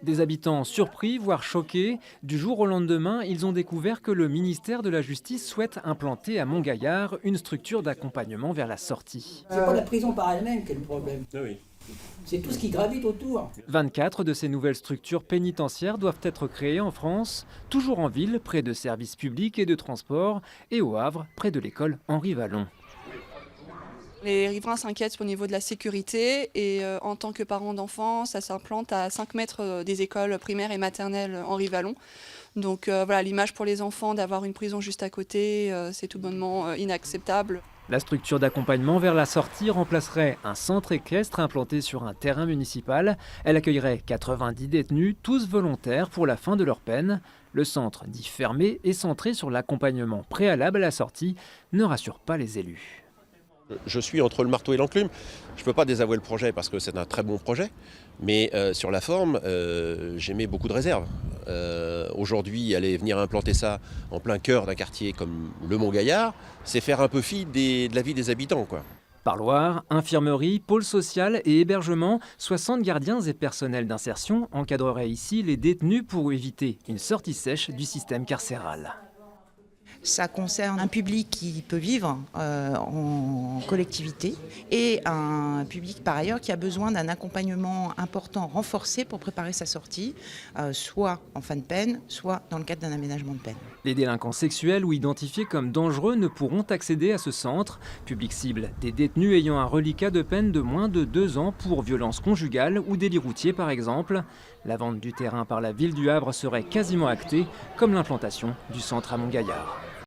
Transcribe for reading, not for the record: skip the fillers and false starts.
Des habitants surpris, voire choqués, du jour au lendemain, ils ont découvert que le ministère de la Justice souhaite implanter à Montgaillard une structure d'accompagnement vers la sortie. C'est pas la prison par elle-même qui est le problème. Ah oui. C'est tout ce qui gravite autour. 24 de ces nouvelles structures pénitentiaires doivent être créées en France, toujours en ville, près de services publics et de transports, et au Havre, près de l'école Henri Vallon. Les riverains s'inquiètent au niveau de la sécurité et en tant que parents d'enfants, ça s'implante à 5 mètres des écoles primaires et maternelles Henri Vallon. Donc voilà, l'image pour les enfants d'avoir une prison juste à côté, c'est tout bonnement inacceptable. La structure d'accompagnement vers la sortie remplacerait un centre équestre implanté sur un terrain municipal. Elle accueillerait 90 détenus, tous volontaires pour la fin de leur peine. Le centre, dit fermé et centré sur l'accompagnement préalable à la sortie, ne rassure pas les élus. Je suis entre le marteau et l'enclume. Je ne peux pas désavouer le projet parce que c'est un très bon projet, mais sur la forme, j'émets beaucoup de réserves. Aujourd'hui, aller venir implanter ça en plein cœur d'un quartier comme le Montgaillard, c'est faire un peu fi de la vie des habitants, quoi. Parloir, infirmerie, pôle social et hébergement, 60 gardiens et personnels d'insertion encadreraient ici les détenus pour éviter une sortie sèche du système carcéral. Ça concerne un public qui peut vivre en collectivité et un public par ailleurs qui a besoin d'un accompagnement important, renforcé pour préparer sa sortie, soit en fin de peine, soit dans le cadre d'un aménagement de peine. Les délinquants sexuels ou identifiés comme dangereux ne pourront accéder à ce centre. Public cible, des détenus ayant un reliquat de peine de moins de 2 ans pour violences conjugales ou délit routier par exemple. La vente du terrain par la ville du Havre serait quasiment actée, comme l'implantation du centre à Montgaillard.